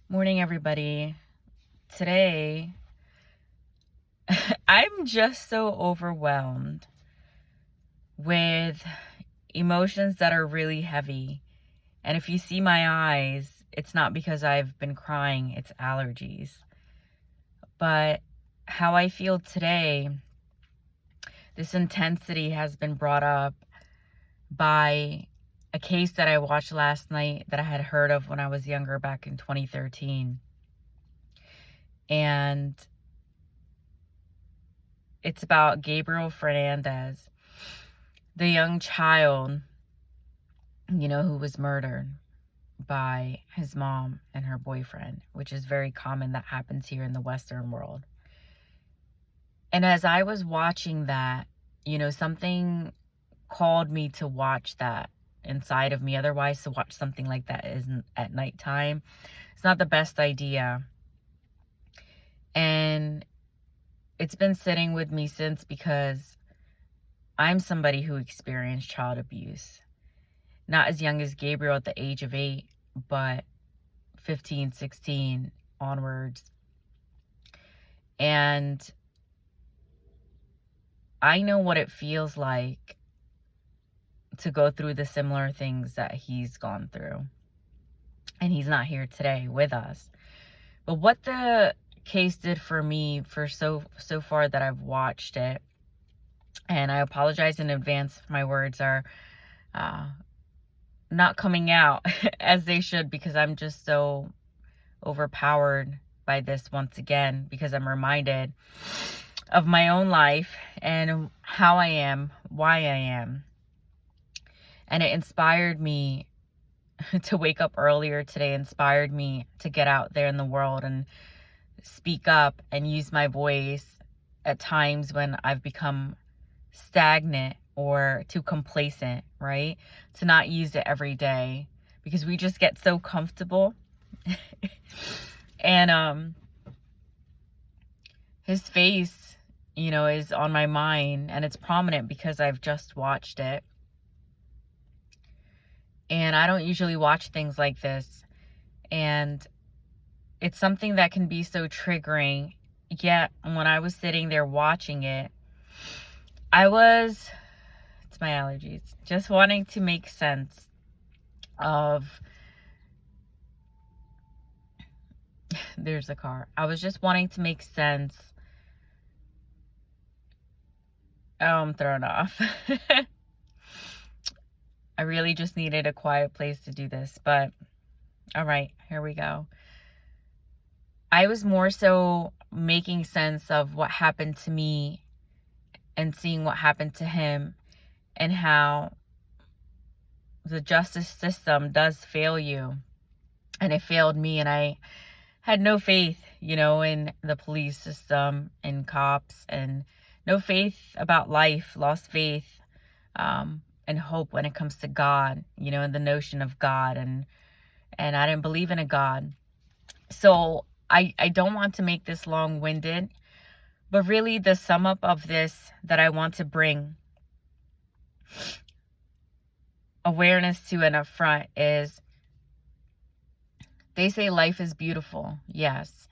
Morning, everybody. Today, I'm just so overwhelmed with emotions that are really heavy. And if you see my eyes, it's not because I've been crying, it's allergies. But how I feel today, this intensity has been brought up by a case that I watched last night that I had heard of when I was younger back in 2013. And it's about Gabriel Fernandez, the young child, who was murdered by his mom and her boyfriend, which is very common. That happens here in the Western world. And as I was watching that, something called me to watch that inside of me. Otherwise, to watch something like that isn't at nighttime. It's not the best idea. And it's been sitting with me since, because I'm somebody who experienced child abuse. Not as young as Gabriel at the age of 8, but 15, 16 onwards. And I know what it feels like to go through the similar things that he's gone through. And he's not here today with us. But what the case did for me for so far that I've watched it, and I apologize in advance if my words are not coming out as they should, because I'm just so overpowered by this once again, because I'm reminded of my own life and how I am, why I am. And it inspired me to wake up earlier today, inspired me to get out there in the world and speak up and use my voice at times when I've become stagnant or too complacent, right? To not use it every day, because we just get so comfortable. And his face, is on my mind, and it's prominent because I've just watched it. And I don't usually watch things like this. And it's something that can be so triggering. Yet when I was sitting there watching it, it's my allergies, just wanting to make sense of, there's a car. I was just wanting to make sense. Oh, I'm thrown off. I really just needed a quiet place to do this, but all right, here we go. I was more so making sense of what happened to me and seeing what happened to him, and how the justice system does fail you. And it failed me, and I had no faith, in the police system and cops, and no faith about life, lost faith and hope when it comes to God, and the notion of God. And I didn't believe in a God. So I don't want to make this long-winded, but really the sum up of this that I want to bring awareness to and up front is, they say life is beautiful. Yes.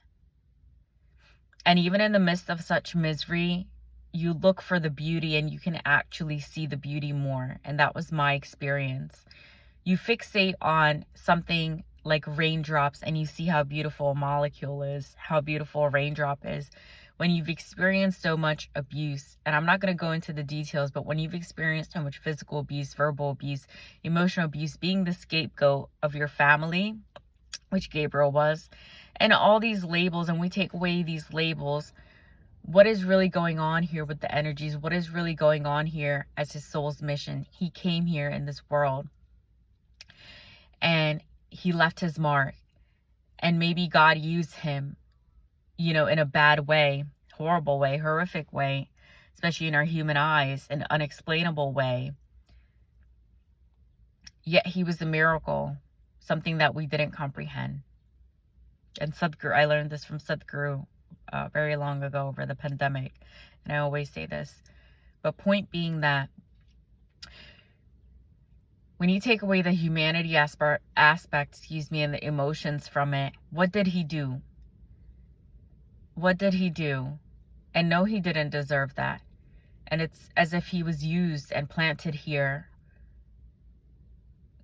And even in the midst of such misery, you look for the beauty, and you can actually see the beauty more. And that was my experience. You fixate on something like raindrops, and you see how beautiful a molecule is, how beautiful a raindrop is. When you've experienced so much abuse, and I'm not going to go into the details, but when you've experienced so much physical abuse, verbal abuse, emotional abuse, being the scapegoat of your family, which Gabriel was, and all these labels, and we take away these labels, what is really going on here with the energies? What is really going on here as his soul's mission? He came here in this world, and he left his mark, and maybe God used him, in a bad way, horrible way, horrific way, especially in our human eyes, an unexplainable way. Yet he was a miracle, something that we didn't comprehend. And Sadhguru, I learned this from Sadhguru very long ago over the pandemic, and I always say this. But point being that when you take away the humanity aspect, and the emotions from it, what did he do? What did he do? And no, he didn't deserve that. And it's as if he was used and planted here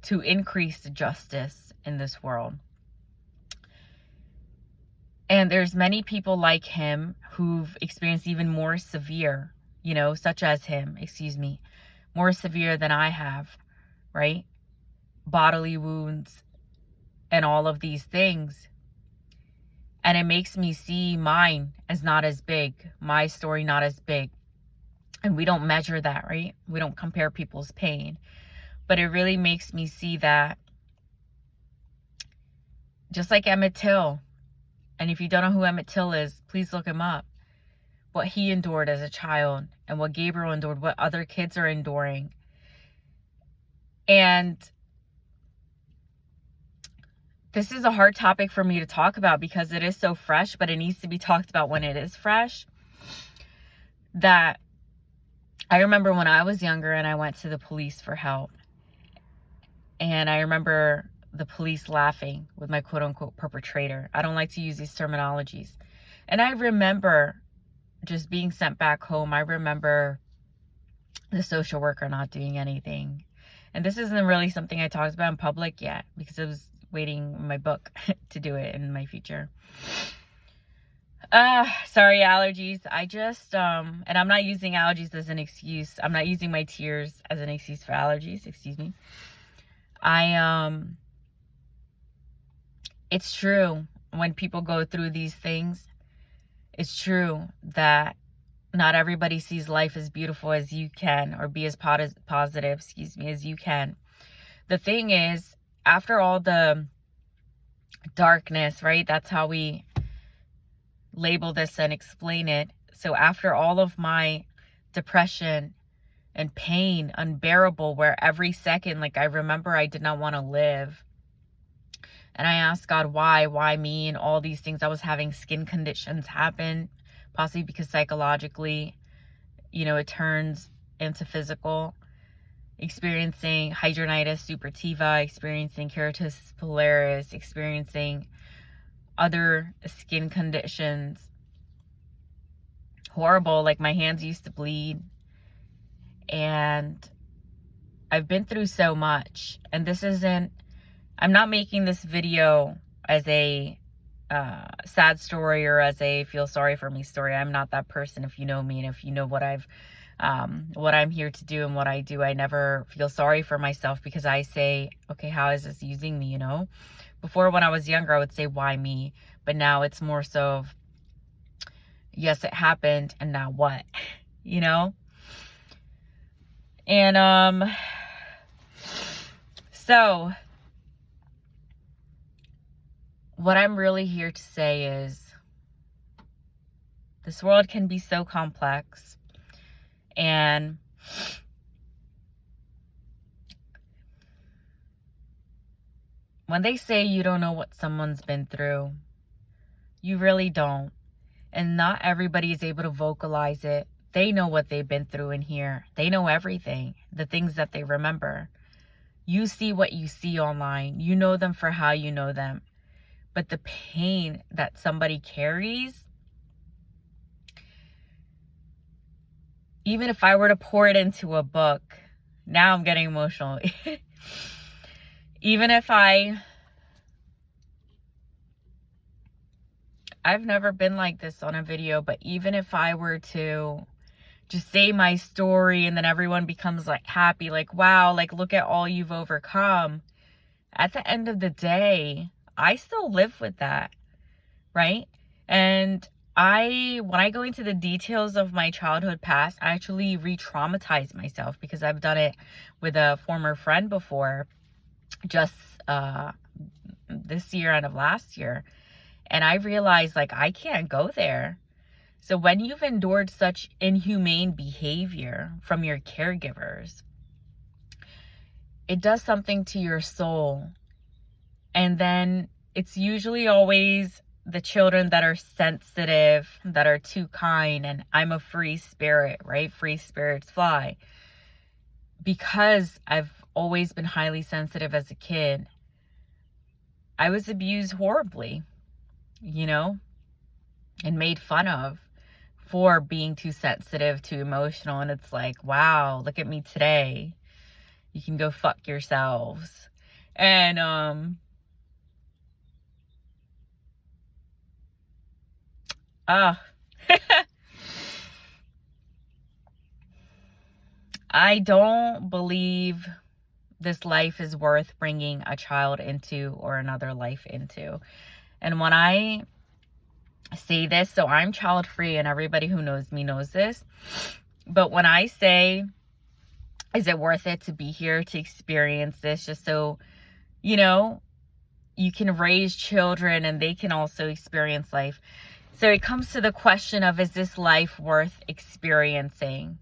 to increase the justice in this world. And there's many people like him who've experienced even more severe, such as him, more severe than I have, right? Bodily wounds and all of these things. And it makes me see mine as not as big, my story not as big. And we don't measure that, right? We don't compare people's pain. But it really makes me see that, just like Emmett Till, and if you don't know who Emmett Till is, please look him up. What he endured as a child and what Gabriel endured, what other kids are enduring. And this is a hard topic for me to talk about because it is so fresh, but it needs to be talked about when it is fresh. That I remember when I was younger and I went to the police for help. And I remember the police laughing with my quote-unquote perpetrator. I don't like to use these terminologies. And I remember just being sent back home. I remember the social worker not doing anything. And this isn't really something I talked about in public yet because I was waiting my book to do it in my future. Sorry, allergies. I just, and I'm not using allergies as an excuse. I'm not using my tears as an excuse for allergies. Excuse me. It's true when people go through these things. It's true that not everybody sees life as beautiful as you can, or be as positive, as you can. The thing is, after all the darkness, right? That's how we label this and explain it. So after all of my depression and pain, unbearable, where every second, I remember I did not want to live. And I asked God, why me, and all these things. I was having skin conditions happen, possibly because psychologically, it turns into physical. Experiencing hidradenitis suppurativa, experiencing keratosis pilaris, experiencing other skin conditions. Horrible, my hands used to bleed. And I've been through so much. And I'm not making this video as a sad story or as a feel sorry for me story. I'm not that person. If you know me and if you know what I'm here to do and what I do, I never feel sorry for myself because I say, okay, how is this using me, Before, when I was younger, I would say, why me? But now it's more so of, yes, it happened, and now what? And, so what I'm really here to say is this world can be so complex. And when they say you don't know what someone's been through, you really don't. And not everybody is able to vocalize it. They know what they've been through in here. They know everything, the things that they remember. You see what you see online. You know them for how you know them. But the pain that somebody carries, even if I were to pour it into a book, now I'm getting emotional. Even if I've never been like this on a video, but even if I were to just say my story and then everyone becomes happy, wow, look at all you've overcome. At the end of the day, I still live with that, right? And when I go into the details of my childhood past, I actually re-traumatize myself because I've done it with a former friend before, just this year and of last year. And I realized I can't go there. So when you've endured such inhumane behavior from your caregivers, it does something to your soul. And then it's usually always the children that are sensitive, that are too kind, and I'm a free spirit, right? Free spirits fly. Because I've always been highly sensitive as a kid, I was abused horribly, you know, and made fun of for being too sensitive, too emotional. And it's like, wow, look at me today. You can go fuck yourselves. And I don't believe this life is worth bringing a child into or another life into. And when I say this, so I'm child free, and everybody who knows me knows this. But when I say, is it worth it to be here to experience this just so, you know, you can raise children and they can also experience life? So it comes to the question of, is this life worth experiencing?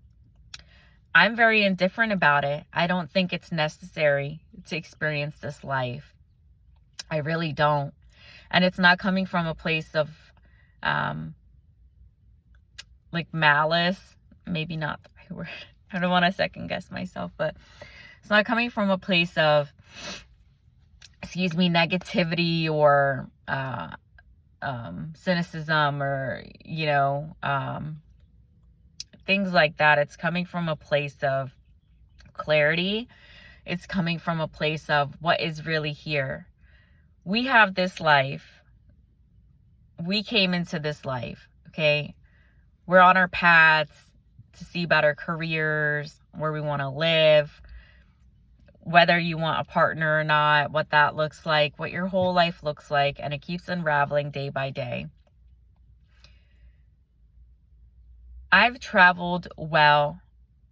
I'm very indifferent about it. I don't think it's necessary to experience this life. I really don't. And it's not coming from a place of like malice. Maybe not the right word. I don't want to second guess myself, but it's not coming from a place of, negativity or cynicism or, things like that. It's coming from a place of clarity. It's coming from a place of what is really here. We have this life. We came into this life, okay? We're on our paths to see better careers, where we want to live, whether you want a partner or not, what that looks like, what your whole life looks like, and it keeps unraveling day by day. I've traveled well.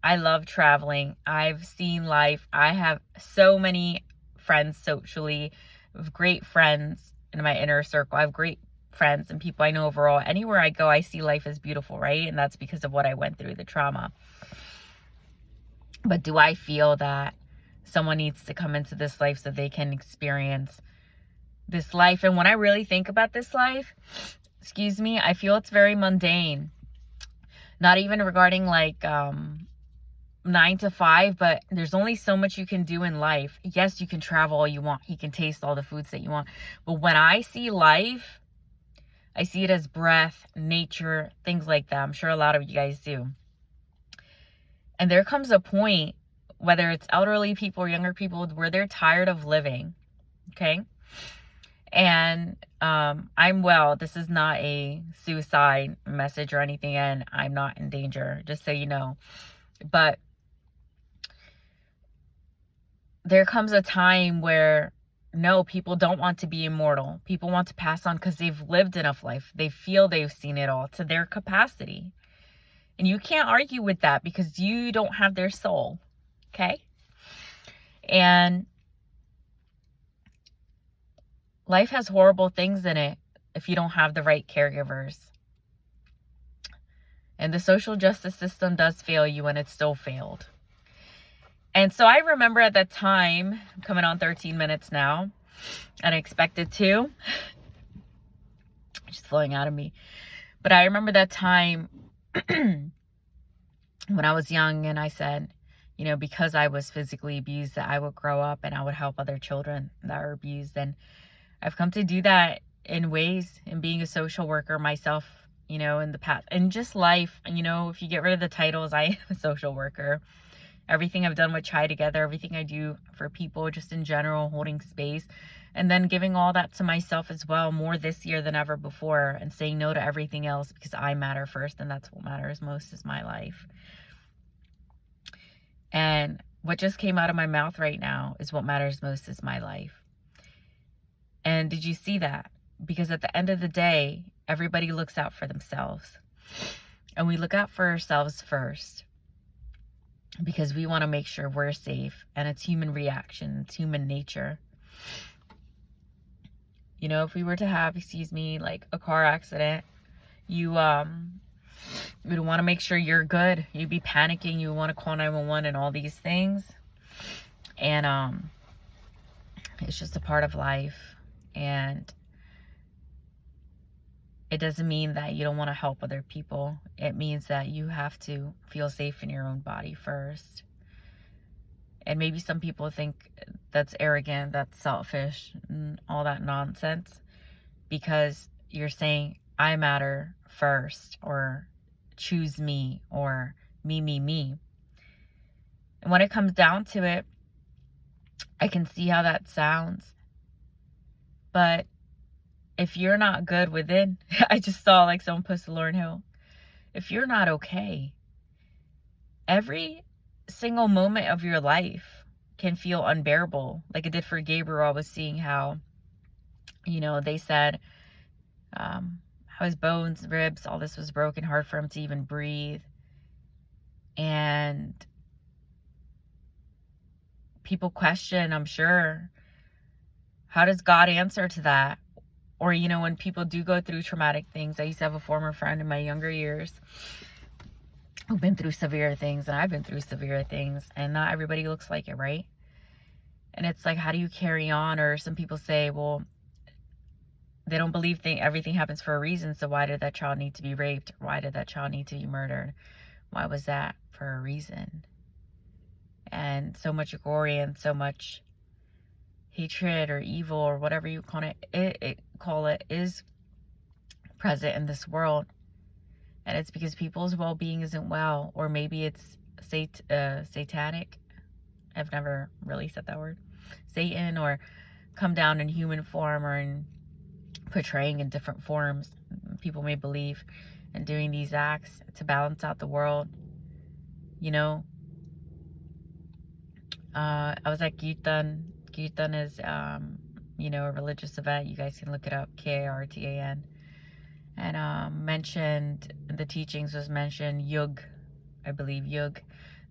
I love traveling. I've seen life. I have so many friends socially, great friends in my inner circle. I have great friends and people I know overall. Anywhere I go, I see life as beautiful, right? And that's because of what I went through, the trauma. But do I feel that someone needs to come into this life so they can experience this life? And when I really think about this life, I feel it's very mundane. Not even regarding like 9 to 5, but there's only so much you can do in life. Yes, you can travel all you want. You can taste all the foods that you want. But when I see life, I see it as breath, nature, things like that. I'm sure a lot of you guys do. And there comes a point, whether it's elderly people or younger people, where they're tired of living. Okay? And I'm well. This is not a suicide message or anything, and I'm not in danger, just so you know. But there comes a time where, no, people don't want to be immortal. People want to pass on because they've lived enough life. They feel they've seen it all to their capacity. And you can't argue with that because you don't have their soul. Okay? And life has horrible things in it if you don't have the right caregivers. And the social justice system does fail you, and it still failed. And so I remember at that time, coming on 13 minutes now, and I expected to. Just flowing out of me. But I remember that time when I was young, and I said, because I was physically abused, that I would grow up and I would help other children that are abused. And I've come to do that in ways, in being a social worker myself, in the past, and just life. And, if you get rid of the titles, I am a social worker. Everything I've done with Chai Together, everything I do for people, just in general, holding space, and then giving all that to myself as well, more this year than ever before, and saying no to everything else because I matter first, and that's what matters most, is my life. And what just came out of my mouth right now is what matters most, is my life. And did you see that? Because at the end of the day, everybody looks out for themselves. And we look out for ourselves first because we want to make sure we're safe. And it's human reaction. It's human nature. If we were to have, like a car accident, you would want to make sure you're good. You'd be panicking. You want to call 911 and all these things. And it's just a part of life. And it doesn't mean that you don't want to help other people. It means that you have to feel safe in your own body first. And maybe some people think that's arrogant, that's selfish, and all that nonsense, because you're saying, I matter first, or choose me, or me, me, me. And when it comes down to it, I can see how that sounds. But if you're not good within, I just saw like someone post Lauryn Hill. If you're not okay, every single moment of your life can feel unbearable. Like it did for Gabriel. I was seeing how, they said how his bones, ribs, all this was broken, hard for him to even breathe. And people question, I'm sure, how does God answer to that? Or, when people do go through traumatic things. I used to have a former friend in my younger years who've been through severe things, and I've been through severe things, and not everybody looks like it, right? And it's like, how do you carry on? Or some people say, well, they don't believe everything happens for a reason, so why did that child need to be raped? Why did that child need to be murdered? Why was that? For a reason. And so much glory and so much hatred or evil or whatever you call it is present in this world. And it's because people's well-being isn't well, or maybe it's satanic. I've never really said that word. Satan, or come down in human form, or in portraying in different forms. People may believe in doing these acts to balance out the world. I was at Kirtan. Kirtan is, a religious event. You guys can look it up, Kirtan. And mentioned, the teachings was mentioned, Yug, I believe, Yug.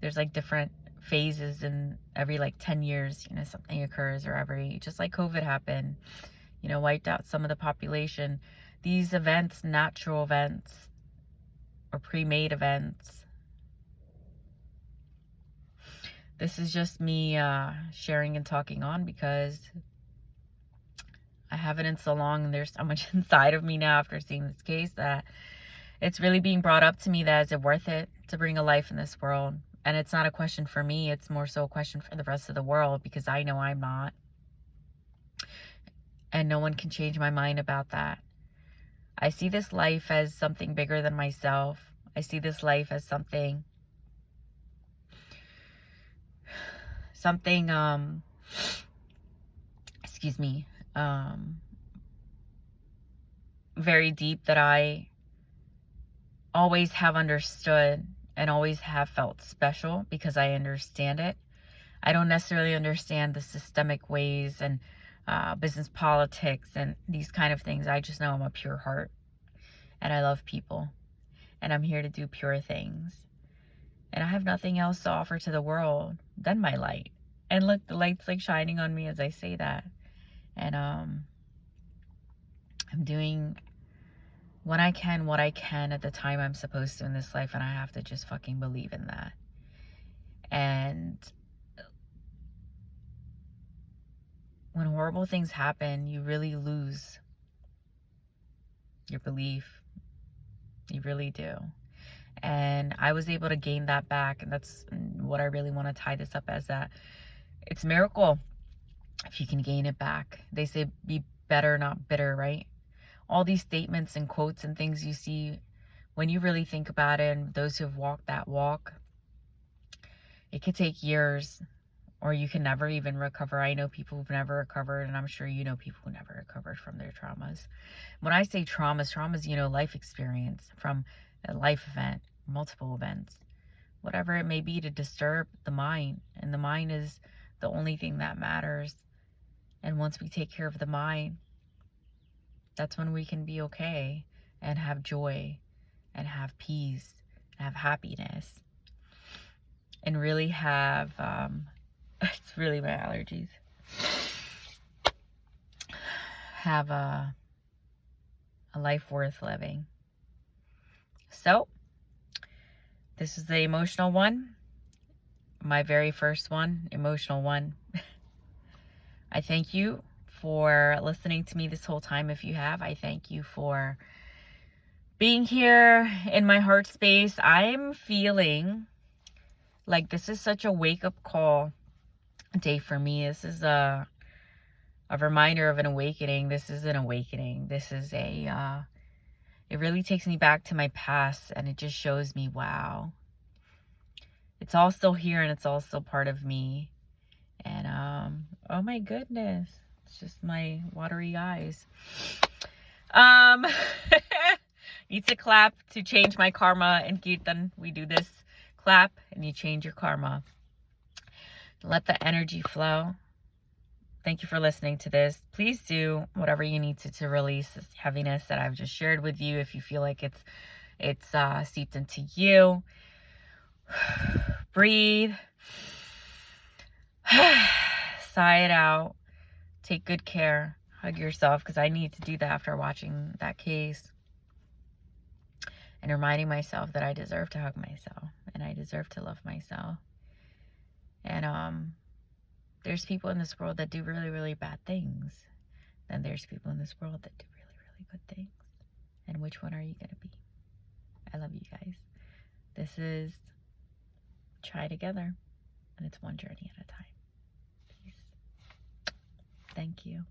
There's like different phases, and every like 10 years, something occurs, or just like COVID happened, wiped out some of the population. These events, natural events, or pre-made events. This is just me sharing and talking on, because I haven't in so long, and there's so much inside of me now after seeing this case that it's really being brought up to me that is it worth it to bring a life in this world? And it's not a question for me, it's more so a question for the rest of the world, because I know I'm not. And no one can change my mind about that. I see this life as something bigger than myself. I see this life as something very deep, that I always have understood and always have felt special, because I understand it. I don't necessarily understand the systemic ways and business politics and these kind of things. I just know I'm a pure heart, and I love people, and I'm here to do pure things. And I have nothing else to offer to the world than my light. And look, the light's like shining on me as I say that. And I'm doing what I can at the time I'm supposed to in this life, and I have to just fucking believe in that. And when horrible things happen, you really lose your belief. You really do. And I was able to gain that back, and that's what I really want to tie this up as, that it's a miracle if you can gain it back. They say be better, not bitter, right? All these statements and quotes and things you see, when you really think about it, and those who have walked that walk, it could take years, or you can never even recover. I know people who've never recovered, and I'm sure you know people who never recovered from their traumas. When I say traumas, life experience from a life event, multiple events, whatever it may be, to disturb the mind. And the mind is the only thing that matters. And once we take care of the mind, that's when we can be okay, and have joy, and have peace, and have happiness, and really have, it's really my allergies, have a life worth living. So, this is the emotional one. My very first one, emotional one. I thank you for listening to me this whole time. If you have, I thank you for being here in my heart space. I'm feeling like this is such a wake-up call day for me. This is a reminder of an awakening. This is an awakening. This is it really takes me back to my past, and it just shows me, wow, it's all still here and it's all still part of me. And oh my goodness, it's just my watery eyes. Need to clap to change my karma. And Kirtan, we do this clap and you change your karma. Let the energy flow. Thank you for listening to this. Please do whatever you need to release this heaviness that I've just shared with you. If you feel like it's seeped into you, breathe, sigh it out, take good care, hug yourself, because I need to do that after watching that case, and reminding myself that I deserve to hug myself and I deserve to love myself. And there's people in this world that do really, really bad things. Then there's people in this world that do really, really good things. And which one are you going to be? I love you guys. This is Try Together, and it's one journey at a time. Peace. Thank you.